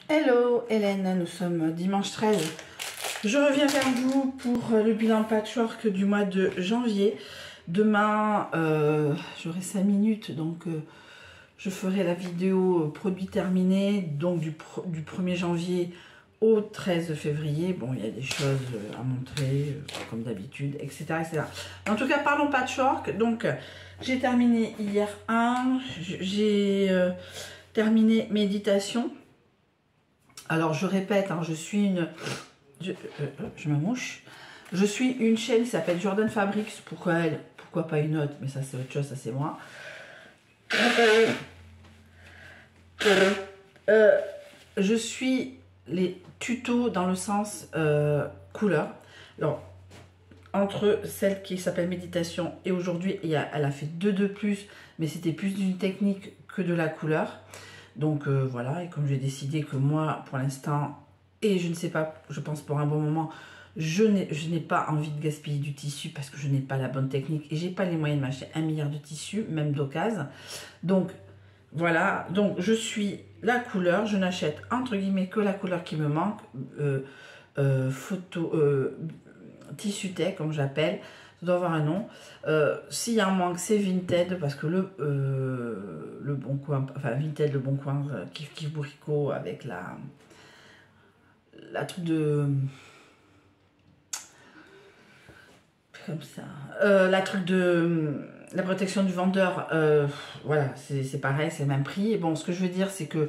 Hello Hélène, nous sommes dimanche 13. Je reviens vers vous pour le bilan patchwork du mois de janvier. Demain, j'aurai 5 minutes, donc je ferai la vidéo produit terminé, donc du 1er janvier au 13 février. Bon, il y a des choses à montrer, comme d'habitude, etc., etc. En tout cas, parlons patchwork. Donc, j'ai terminé hier j'ai terminé méditation. Alors, je répète, hein, je suis une... Je me mouche. Je suis une chaîne qui s'appelle Jordan Fabrics. Pourquoi elle? Pourquoi pas une autre? Mais ça, c'est autre chose, ça, c'est moi. Je suis les tutos dans le sens couleur. Alors, entre celle qui s'appelle méditation et aujourd'hui, elle a fait 2 de plus, mais c'était plus d'une technique que de la couleur. Donc voilà, et comme j'ai décidé que moi, pour l'instant, et je ne sais pas, je pense pour un bon moment, je n'ai pas envie de gaspiller du tissu parce que je n'ai pas la bonne technique et j'ai pas les moyens de m'acheter 1 milliard de tissus, même d'occasion. Donc voilà, donc je suis la couleur, je n'achète entre guillemets que la couleur qui me manque, tissu tech comme j'appelle. Ça doit avoir un nom. S'il y a un manque, c'est Vinted parce que le Bon Coin, enfin Vinted, le Bon Coin, Kif Bourricot avec la truc de comme ça, la truc de la protection du vendeur, voilà, c'est pareil, c'est le même prix. Et bon, ce que je veux dire, c'est que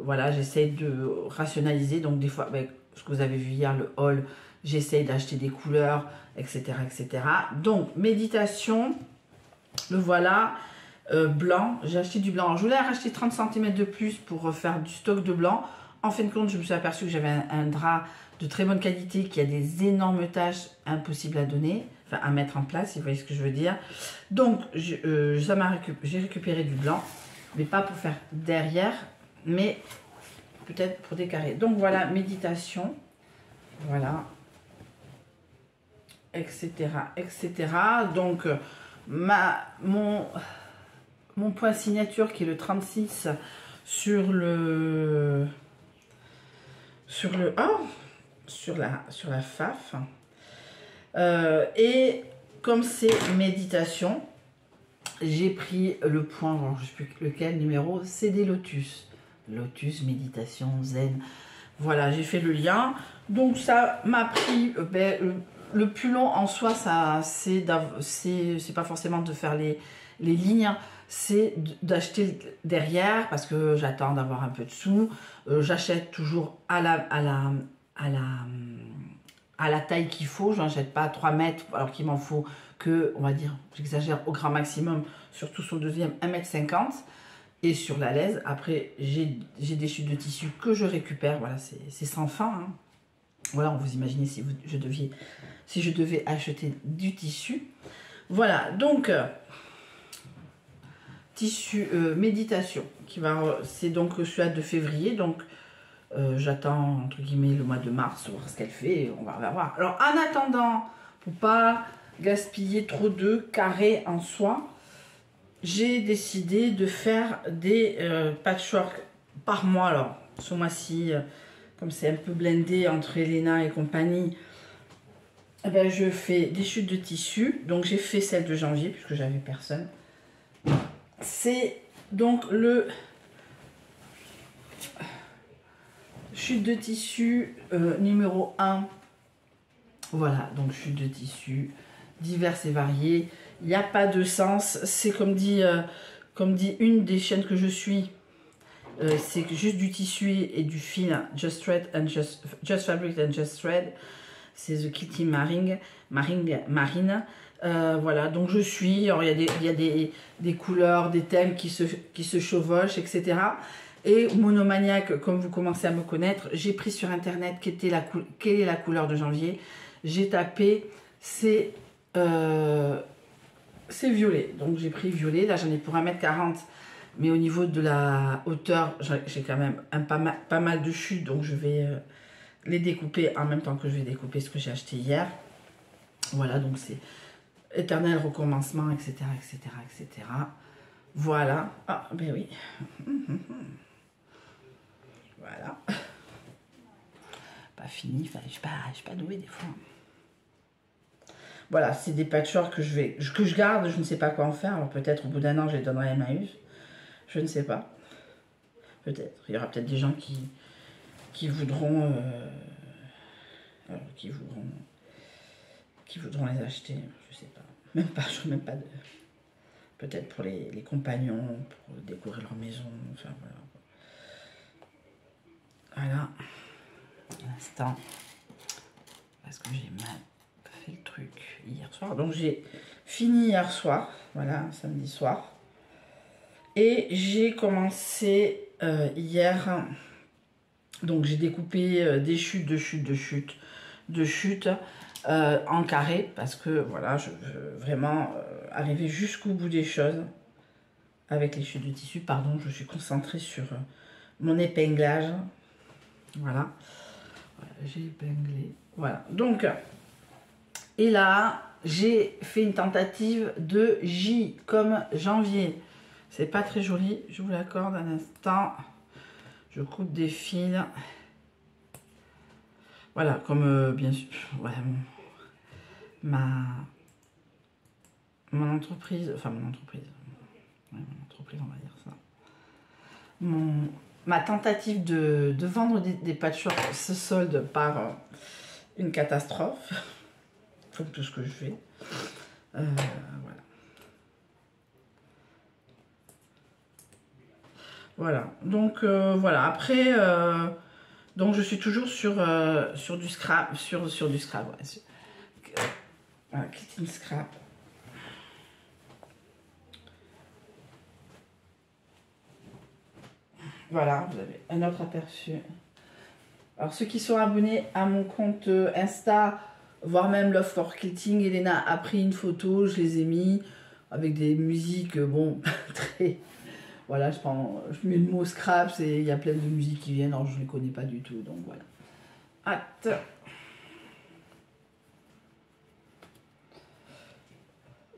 voilà, j'essaie de rationaliser. Donc des fois, ben, ce que vous avez vu hier, le haul, j'essaie d'acheter des couleurs, etc., etc. Donc, méditation, le voilà, blanc. J'ai acheté du blanc. Je voulais racheter 30 cm de plus pour faire du stock de blanc. En fin de compte, je me suis aperçue que j'avais un drap de très bonne qualité qui a des énormes taches impossibles à donner, enfin à mettre en place, si vous voyez ce que je veux dire. Donc, j'ai récupéré du blanc, mais pas pour faire derrière, mais peut-être pour des carrés. Donc voilà, méditation, voilà, etc., etc. Donc, mon point signature qui est le 36 sur la FAF. Et comme c'est méditation, j'ai pris le point, alors je ne sais plus lequel numéro, c'est des lotus. Lotus, méditation, zen. Voilà, j'ai fait le lien. Donc ça m'a pris... le plus long en soi, c'est pas forcément de faire les lignes, c'est d'acheter derrière parce que j'attends d'avoir un peu de sous. J'achète toujours à la taille qu'il faut. Je n'achète pas à 3 mètres alors qu'il m'en faut que, on va dire, j'exagère au grand maximum, surtout sur le deuxième, 1,50 m. Et sur la laise, après, j'ai des chutes de tissu que je récupère. Voilà, c'est sans fin. Hein. Voilà, vous imaginez si je devais acheter du tissu. Voilà, donc, tissu méditation, c'est donc celui de février. Donc, j'attends, entre guillemets, le mois de mars, voir ce qu'elle fait. On va voir. Alors, en attendant, pour pas gaspiller trop de carrés en soie, j'ai décidé de faire des patchwork par mois. Alors, ce mois-ci, comme c'est un peu blindé entre Elena et compagnie, eh ben, je fais des chutes de tissu. Donc, j'ai fait celle de janvier, puisque j'avais personne. C'est donc le chute de tissu numéro 1. Voilà, donc chute de tissu diverses et variées. Il n'y a pas de sens. C'est comme dit une des chaînes que je suis. C'est juste du tissu et du fil. Just Thread and Just Fabric and Just Thread. C'est The Kitty Marine. Voilà, donc je suis. Alors il y a des couleurs, des thèmes qui se chevauchent, etc. Et Monomaniac, comme vous commencez à me connaître, j'ai pris sur internet quelle est la couleur de janvier. J'ai tapé, c'est violet. Donc j'ai pris violet. Là j'en ai pour 1,40 m. Mais au niveau de la hauteur, j'ai quand même pas mal de chutes. Donc je vais les découper en même temps que je vais découper ce que j'ai acheté hier. Voilà, donc c'est éternel recommencement, etc., etc., etc. Voilà. Ah, ben oui. fini. Enfin, je suis pas douée des fois. Voilà, c'est des patchwork que je garde, je ne sais pas quoi en faire. Alors peut-être au bout d'un an, je les donnerai à Emmaüs. Je ne sais pas. Peut-être. Il y aura peut-être des gens qui voudront les acheter. Je sais pas. Même pas, je même pas de. Peut-être pour les compagnons, pour découvrir leur maison. Enfin voilà. Voilà. L'instant. Parce que j'ai mal fait le truc hier soir. Donc j'ai fini hier soir. Voilà, samedi soir. Et j'ai commencé hier. Donc j'ai découpé des chutes, en carré. Parce que voilà, je veux vraiment arriver jusqu'au bout des choses. Avec les chutes de tissu, pardon, je suis concentrée sur mon épinglage. Voilà. J'ai épinglé. Voilà. Donc, et là, j'ai fait une tentative de J comme janvier. C'est pas très joli. Je vous l'accorde un instant. Je coupe des fils. Voilà, comme bien sûr. Voilà, mon entreprise. Enfin, mon entreprise. Ouais, mon entreprise, on va dire ça. Ma tentative de vendre des patchwork se solde par une catastrophe, comme tout ce que je fais. Voilà. Voilà. Donc voilà. Après, donc je suis toujours sur du scrap, sur du scrap. Ouais, voilà, Clean Scrap. Voilà, vous avez un autre aperçu. Alors, ceux qui sont abonnés à mon compte Insta, voire même Love for Quilting, Elena a pris une photo, je les ai mis avec des musiques, bon, très... Voilà, je mets le mot scrap, il y a plein de musiques qui viennent, alors je ne les connais pas du tout, donc voilà. Hâte.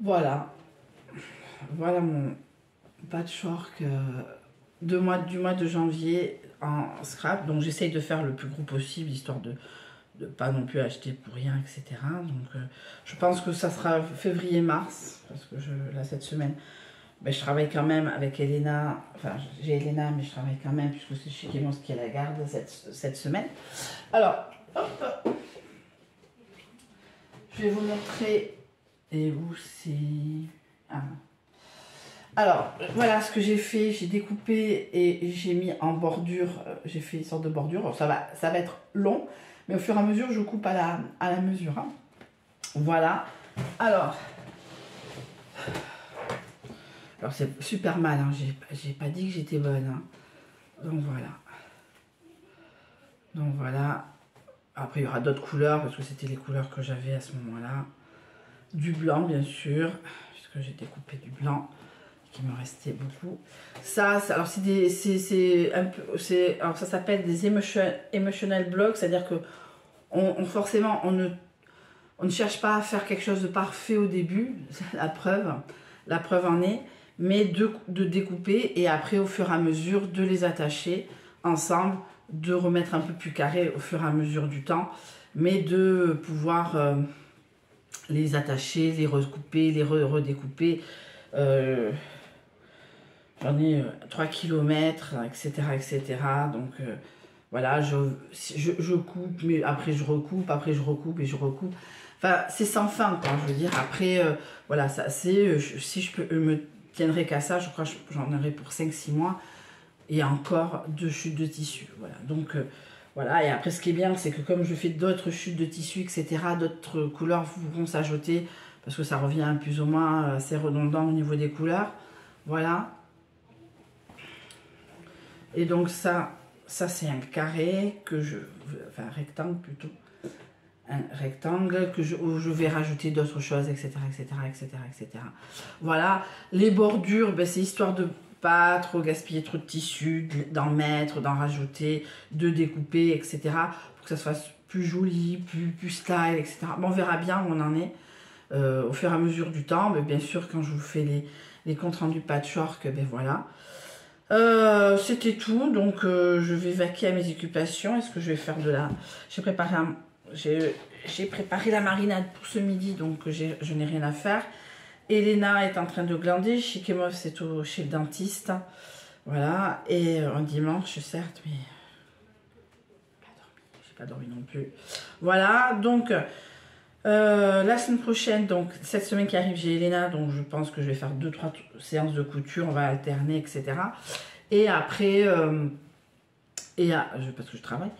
Voilà. Voilà mon patchwork du mois de janvier en scrap. Donc j'essaye de faire le plus gros possible, histoire de pas non plus acheter pour rien, etc. Donc je pense que ça sera février-mars, parce que là cette semaine, ben, je travaille quand même avec Elena. Enfin, j'ai Elena, mais je travaille quand même, puisque c'est chez Clémence qui est la garde cette semaine. Alors, hop, je vais vous montrer. Et où c'est... Ah. Alors, voilà ce que j'ai fait. J'ai découpé et j'ai mis en bordure. J'ai fait une sorte de bordure. Alors, ça va être long, mais au fur et à mesure, je coupe à la mesure. Hein. Voilà. Alors c'est super mal. Hein. J'ai pas dit que j'étais bonne. Hein. Donc voilà. Après, il y aura d'autres couleurs, parce que c'était les couleurs que j'avais à ce moment-là. Du blanc, bien sûr, puisque j'ai découpé du blanc. Il me restait beaucoup. Ça, alors alors ça s'appelle des emotional blocks, c'est-à-dire que forcément on ne cherche pas à faire quelque chose de parfait au début, la preuve en est, mais de découper et après au fur et à mesure de les attacher ensemble, de remettre un peu plus carré au fur et à mesure du temps, mais de pouvoir les attacher, les recouper, les redécouper. J'en ai 3 km, etc. Donc voilà, je coupe, mais après je recoupe, et je recoupe. Enfin, c'est sans fin, quoi. Je veux dire, après, voilà, ça c'est... si je me tiendrais qu'à ça, je crois que j'en aurais pour 5-6 mois. Et encore 2 chutes de tissu. Voilà, donc voilà. Et après, ce qui est bien, c'est que comme je fais d'autres chutes de tissu, etc., d'autres couleurs vont s'ajouter, parce que ça revient plus ou moins assez redondant au niveau des couleurs. Voilà. Et donc ça c'est un carré enfin un rectangle plutôt, un rectangle où je vais rajouter d'autres choses, etc. Voilà, les bordures, ben, c'est histoire de pas trop gaspiller trop de tissu, d'en mettre, d'en rajouter, de découper, etc. pour que ça soit plus joli, plus style, etc. Bon, on verra bien où on en est au fur et à mesure du temps, mais bien sûr quand je vous fais les comptes rendus patchwork, ben voilà. C'était tout, donc je vais vaquer à mes occupations. Est-ce que je vais faire de la... J'ai préparé la marinade pour ce midi, donc je n'ai rien à faire. Elena est en train de glander, Chikemov c'est chez le dentiste. Voilà, et un dimanche, certes, mais j'ai pas dormi non plus. Voilà, donc la semaine prochaine, donc cette semaine qui arrive, j'ai Elena, donc je pense que je vais faire 2-3 séances de couture, on va alterner, etc. Et après, parce que je travaille,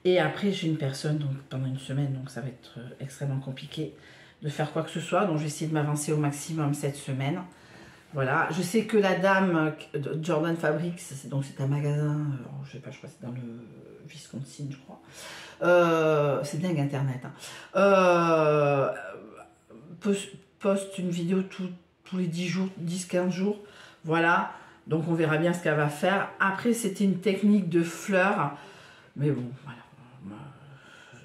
et après j'ai une personne donc, pendant une semaine, donc ça va être extrêmement compliqué de faire quoi que ce soit, donc je vais essayer de m'avancer au maximum cette semaine. Voilà, je sais que la dame Jordan Fabrics, c'est un magasin, je sais pas, je crois que c'est dans le Wisconsin, je crois. C'est dingue internet. Hein. Poste une vidéo tous les 10 jours, 10-15 jours. Voilà, donc on verra bien ce qu'elle va faire. Après, c'était une technique de fleurs, mais bon, voilà.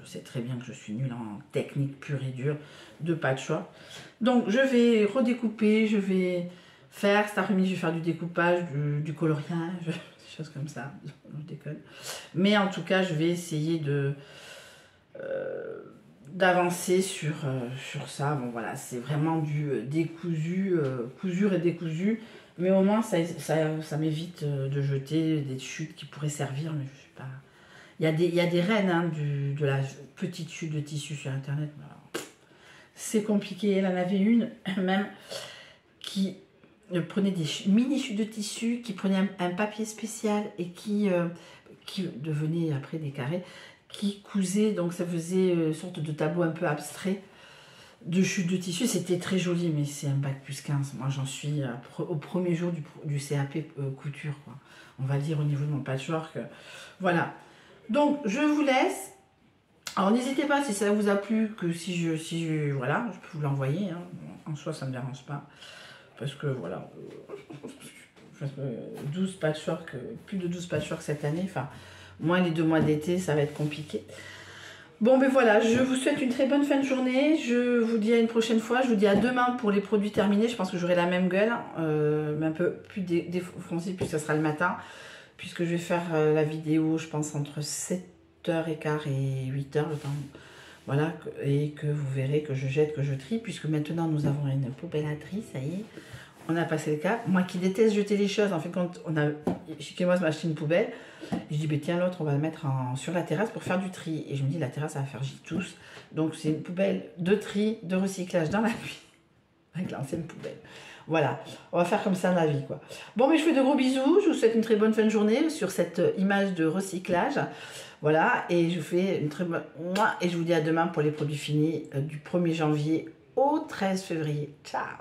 Je sais très bien que je suis nulle en technique pure et dure de patchwork. Donc je vais redécouper, je vais faire, cet après-midi je vais faire du découpage, du coloriage, des choses comme ça, je déconne. Mais en tout cas je vais essayer d'avancer sur ça. Bon voilà, c'est vraiment du décousu, cousure et décousu. Mais au moins ça m'évite de jeter des chutes qui pourraient servir, mais je suis pas... Il y a des reines hein, de la petite chute de tissu sur internet. C'est compliqué. Elle en avait une même qui prenait des mini chutes de tissu, qui prenait un papier spécial et qui devenait après des carrés, qui cousait, donc ça faisait une sorte de tableau un peu abstrait de chute de tissu. C'était très joli, mais c'est un bac plus 15. Moi j'en suis au premier jour du CAP couture, quoi. On va dire au niveau de mon patchwork. Voilà. Donc, je vous laisse. Alors, n'hésitez pas si ça vous a plu, que voilà, je peux vous l'envoyer. Hein. En soi, ça ne me dérange pas. Parce que, voilà, 12 patchwork, plus de 12 patchwork cette année. Enfin, moins les 2 mois d'été, ça va être compliqué. Bon, ben voilà, je vous souhaite une très bonne fin de journée. Je vous dis à une prochaine fois. Je vous dis à demain pour les produits terminés. Je pense que j'aurai la même gueule, mais un peu plus défoncée, puisque ça sera le matin. Puisque je vais faire la vidéo, je pense, entre 7h15 et 8h, le temps. Voilà, et que vous verrez que je jette, que je trie, puisque maintenant nous avons une poubelle à tri, ça y est. On a passé le cap. Moi qui déteste jeter les choses, en fait, quand chez moi, je m'a acheté une poubelle, je dis, ben, tiens, l'autre, on va la mettre sur la terrasse pour faire du tri. Et je me dis, la terrasse, ça va faire tous. Donc, c'est une poubelle de tri, de recyclage dans la nuit, avec l'ancienne poubelle. Voilà, on va faire comme ça la vie, quoi. Bon, mais je fais de gros bisous. Je vous souhaite une très bonne fin de journée sur cette image de recyclage. Voilà, et je vous fais une très bonne... Et je vous dis à demain pour les produits finis du 1er janvier au 13 février. Ciao!